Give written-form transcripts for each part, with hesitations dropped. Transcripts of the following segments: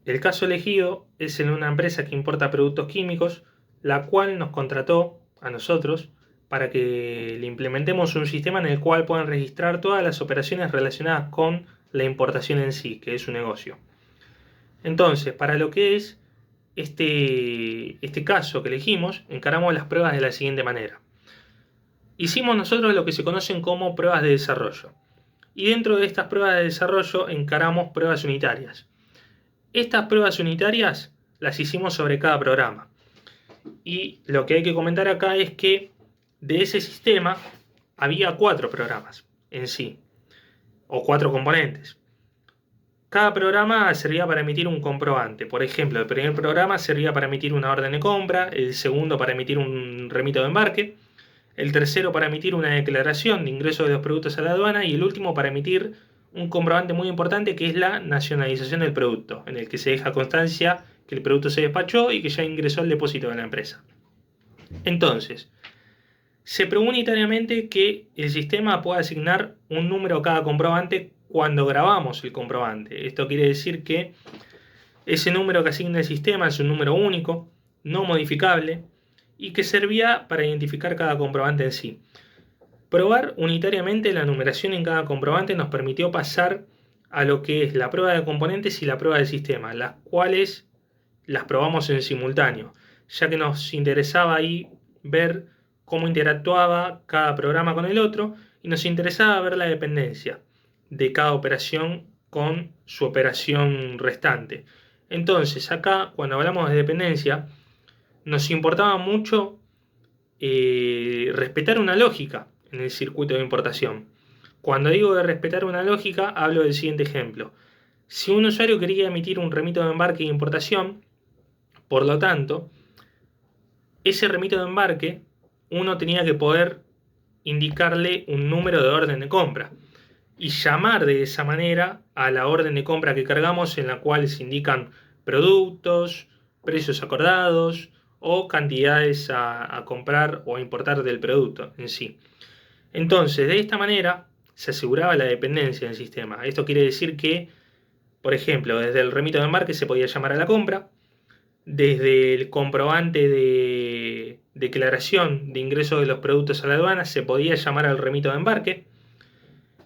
El caso elegido es en una empresa que importa productos químicos, la cual nos contrató a nosotros para que le implementemos un sistema en el cual puedan registrar todas las operaciones relacionadas con la importación en sí, que es su negocio. Entonces, para lo que es este caso que elegimos, encaramos las pruebas de la siguiente manera. Hicimos nosotros lo que se conocen como pruebas de desarrollo. Y dentro de estas pruebas de desarrollo encaramos pruebas unitarias. Estas pruebas unitarias las hicimos sobre cada programa. Y lo que hay que comentar acá es que de ese sistema había 4 programas en sí, o 4 componentes. Cada programa servía para emitir un comprobante. Por ejemplo, el primer programa servía para emitir una orden de compra, el segundo para emitir un remito de embarque, el tercero para emitir una declaración de ingreso de los productos a la aduana y el último para emitir un comprobante muy importante que es la nacionalización del producto, en el que se deja constancia que el producto se despachó y que ya ingresó al depósito de la empresa. Entonces, se probó unitariamente que el sistema pueda asignar un número a cada comprobante cuando grabamos el comprobante. Esto quiere decir que ese número que asigna el sistema es un número único, no modificable, y que servía para identificar cada comprobante en sí. Probar unitariamente la numeración en cada comprobante nos permitió pasar a lo que es la prueba de componentes y la prueba del sistema, las cuales las probamos en simultáneo, ya que nos interesaba ahí ver cómo interactuaba cada programa con el otro y nos interesaba ver la dependencia de cada operación con su operación restante. Entonces, acá, cuando hablamos de dependencia, nos importaba mucho respetar una lógica en el circuito de importación. Cuando digo de respetar una lógica, hablo del siguiente ejemplo. Si un usuario quería emitir un remito de embarque de importación, por lo tanto, ese remito de embarque, uno tenía que poder indicarle un número de orden de compra y llamar de esa manera a la orden de compra que cargamos en la cual se indican productos, precios acordados o cantidades a comprar o a importar del producto en sí. Entonces, de esta manera se aseguraba la dependencia del sistema. Esto quiere decir que, por ejemplo, desde el remito de embarque se podía llamar a la compra, desde el comprobante de declaración de ingreso de los productos a la aduana se podía llamar al remito de embarque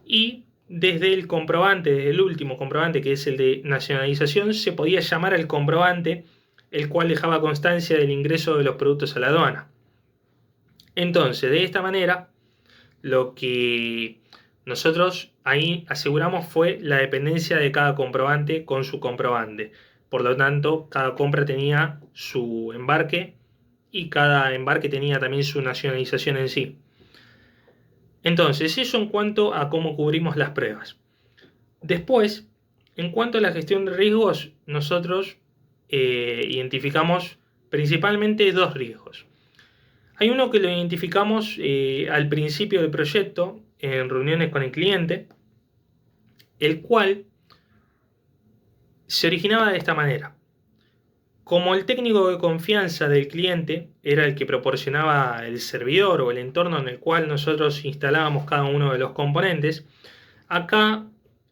y desde el comprobante, desde el último comprobante que es el de nacionalización, se podía llamar al comprobante el cual dejaba constancia del ingreso de los productos a la aduana. Entonces, de esta manera, lo que nosotros ahí aseguramos fue la dependencia de cada comprobante con su comprobante. Por lo tanto, cada compra tenía su embarque y cada embarque tenía también su nacionalización en sí. Entonces, eso en cuanto a cómo cubrimos las pruebas. Después, en cuanto a la gestión de riesgos, nosotros identificamos principalmente 2 riesgos. Hay uno que lo identificamos al principio del proyecto, en reuniones con el cliente, el cual se originaba de esta manera. Como el técnico de confianza del cliente era el que proporcionaba el servidor o el entorno en el cual nosotros instalábamos cada uno de los componentes, acá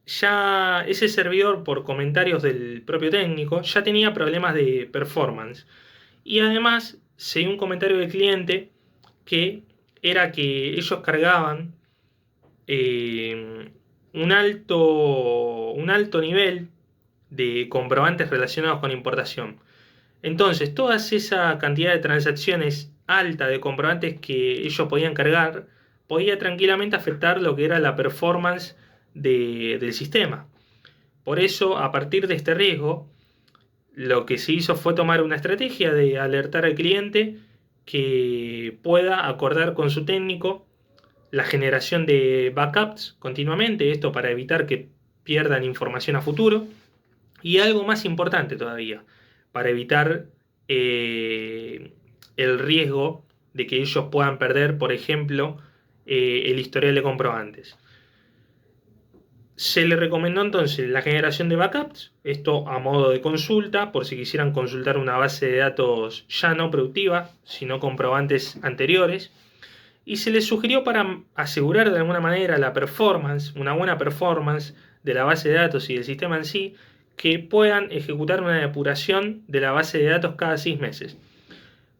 ya ese servidor, por comentarios del propio técnico, ya tenía problemas de performance. Y además se dio un comentario del cliente que era que ellos cargaban un alto nivel de comprobantes relacionados con importación. Entonces, toda esa cantidad de transacciones alta de comprobantes que ellos podían cargar, podía tranquilamente afectar lo que era la performance del sistema. Por eso, a partir de este riesgo, lo que se hizo fue tomar una estrategia de alertar al cliente que pueda acordar con su técnico la generación de backups continuamente, esto para evitar que pierdan información a futuro, y algo más importante todavía, para evitar el riesgo de que ellos puedan perder, por ejemplo, el historial de comprobantes. Se le recomendó entonces la generación de backups, esto a modo de consulta, por si quisieran consultar una base de datos ya no productiva, sino comprobantes anteriores. Y se les sugirió para asegurar de alguna manera la performance, una buena performance de la base de datos y del sistema en sí, que puedan ejecutar una depuración de la base de datos cada 6 meses,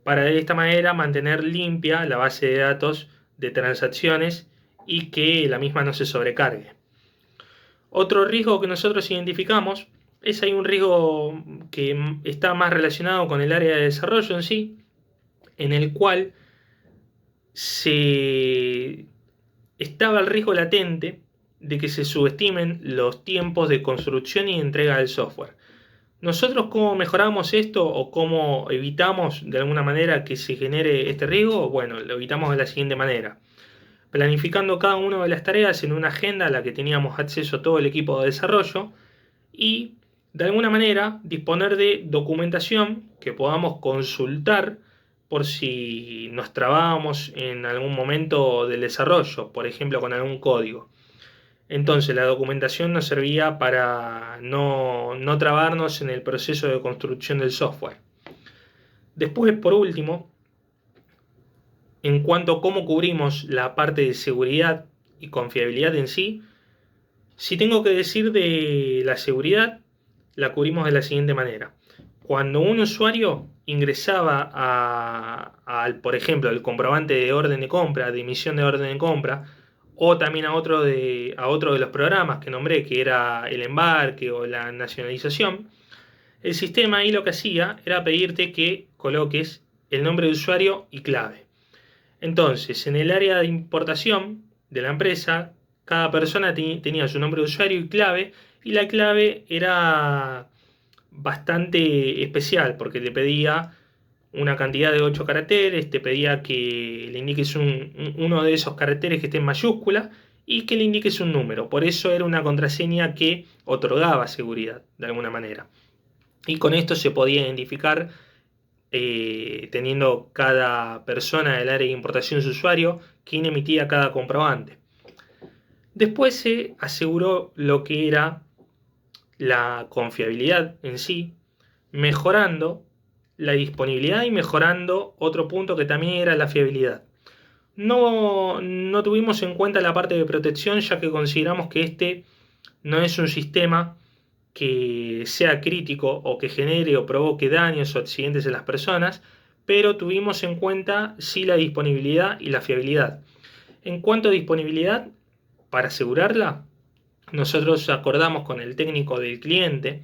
para de esta manera mantener limpia la base de datos de transacciones y que la misma no se sobrecargue. Otro riesgo que nosotros identificamos es hay un riesgo que está más relacionado con el área de desarrollo en sí, en el cual estaba el riesgo latente de que se subestimen los tiempos de construcción y entrega del software. ¿Nosotros cómo mejoramos esto o cómo evitamos de alguna manera que se genere este riesgo? Bueno, lo evitamos de la siguiente manera. Planificando cada una de las tareas en una agenda a la que teníamos acceso todo el equipo de desarrollo y de alguna manera disponer de documentación que podamos consultar por si nos trabábamos en algún momento del desarrollo, por ejemplo con algún código. Entonces la documentación nos servía para no trabarnos en el proceso de construcción del software. Después, por último, en cuanto a cómo cubrimos la parte de seguridad y confiabilidad en sí, si tengo que decir de la seguridad, la cubrimos de la siguiente manera. Cuando un usuario ingresaba por ejemplo, al comprobante de orden de compra, de emisión de orden de compra, o también a otro de los programas que nombré, que era el embarque o la nacionalización, el sistema ahí lo que hacía era pedirte que coloques el nombre de usuario y clave. Entonces, en el área de importación de la empresa, cada persona tenía su nombre de usuario y clave, y la clave era bastante especial porque le pedía una cantidad de 8 caracteres, te pedía que le indiques uno de esos caracteres que esté en mayúscula y que le indiques un número. Por eso era una contraseña que otorgaba seguridad de alguna manera. Y con esto se podía identificar, teniendo cada persona del área de importación su usuario, quién emitía cada comprobante. Después se aseguró lo que era la confiabilidad en sí, mejorando la disponibilidad y mejorando otro punto que también era la fiabilidad. No tuvimos en cuenta la parte de protección, ya que consideramos que este no es un sistema que sea crítico o que genere o provoque daños o accidentes en las personas, pero tuvimos en cuenta sí la disponibilidad y la fiabilidad. En cuanto a disponibilidad, para asegurarla, nosotros acordamos con el técnico del cliente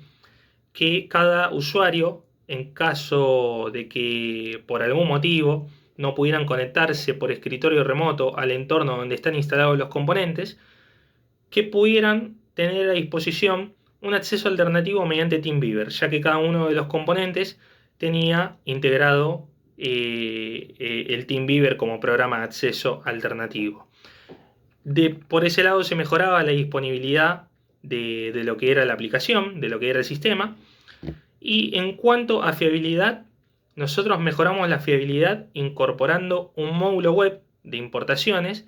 que cada usuario, en caso de que por algún motivo no pudieran conectarse por escritorio remoto al entorno donde están instalados los componentes, que pudieran tener a disposición un acceso alternativo mediante TeamViewer, ya que cada uno de los componentes tenía integrado el TeamViewer como programa de acceso alternativo. Por ese lado se mejoraba la disponibilidad de lo que era la aplicación, de lo que era el sistema. Y en cuanto a fiabilidad, nosotros mejoramos la fiabilidad incorporando un módulo web de importaciones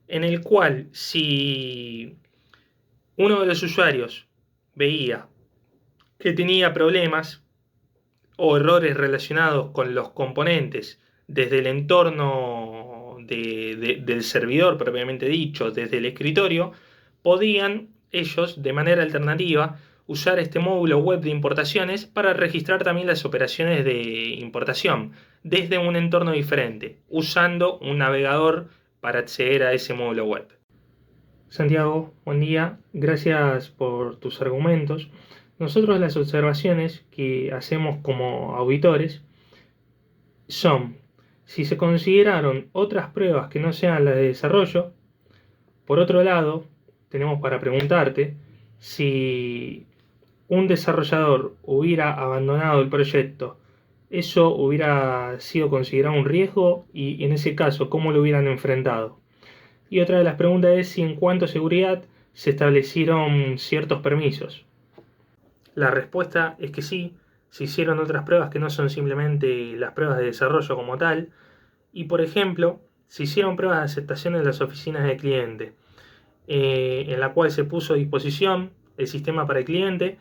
en el cual si uno de los usuarios veía que tenía problemas o errores relacionados con los componentes desde el entorno del servidor propiamente dicho, desde el escritorio, podían ellos de manera alternativa usar este módulo web de importaciones para registrar también las operaciones de importación desde un entorno diferente, usando un navegador para acceder a ese módulo web. Santiago, buen día, gracias por tus argumentos. Nosotros las observaciones que hacemos como auditores son si se consideraron otras pruebas que no sean las de desarrollo. Por otro lado, tenemos para preguntarte si un desarrollador hubiera abandonado el proyecto, ¿eso hubiera sido considerado un riesgo? Y en ese caso, ¿cómo lo hubieran enfrentado? Y otra de las preguntas es si en cuanto a seguridad se establecieron ciertos permisos. La respuesta es que sí, se hicieron otras pruebas que no son simplemente las pruebas de desarrollo como tal, y por ejemplo, se hicieron pruebas de aceptación en las oficinas del cliente, en la cual se puso a disposición el sistema para el cliente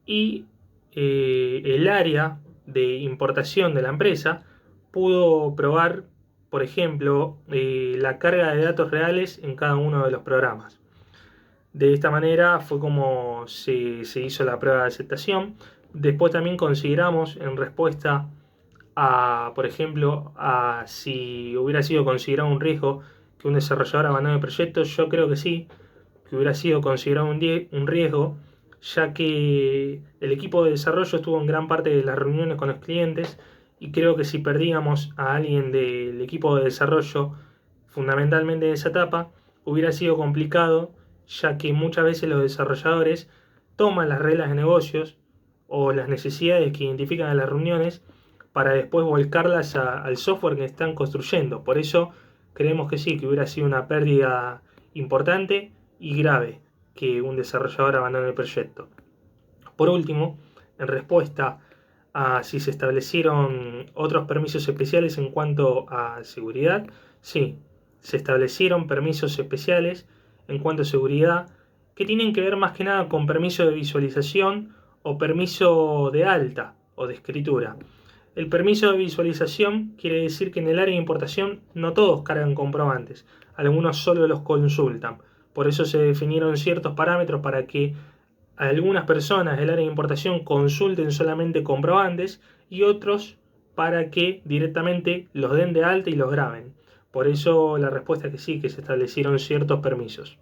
y el área de importación de la empresa pudo probar, por ejemplo, la carga de datos reales en cada uno de los programas. De esta manera fue como se hizo la prueba de aceptación. Después también consideramos en respuesta a, por ejemplo, a si hubiera sido considerado un riesgo que un desarrollador abandone el proyecto, yo creo que sí, que hubiera sido considerado un riesgo, ya que el equipo de desarrollo estuvo en gran parte de las reuniones con los clientes y creo que si perdíamos a alguien del equipo de desarrollo, fundamentalmente en esa etapa, hubiera sido complicado, ya que muchas veces los desarrolladores toman las reglas de negocios o las necesidades que identifican en las reuniones para después volcarlas al software que están construyendo. Por eso creemos que sí, que hubiera sido una pérdida importante y grave que un desarrollador abandone el proyecto. Por último, en respuesta a si se establecieron otros permisos especiales en cuanto a seguridad, sí, se establecieron permisos especiales en cuanto a seguridad que tienen que ver más que nada con permiso de visualización o permiso de alta o de escritura. El permiso de visualización quiere decir que en el área de importación no todos cargan comprobantes, algunos solo los consultan. Por eso se definieron ciertos parámetros para que algunas personas del área de importación consulten solamente comprobantes y otros para que directamente los den de alta y los graben. Por eso la respuesta es que sí, que se establecieron ciertos permisos.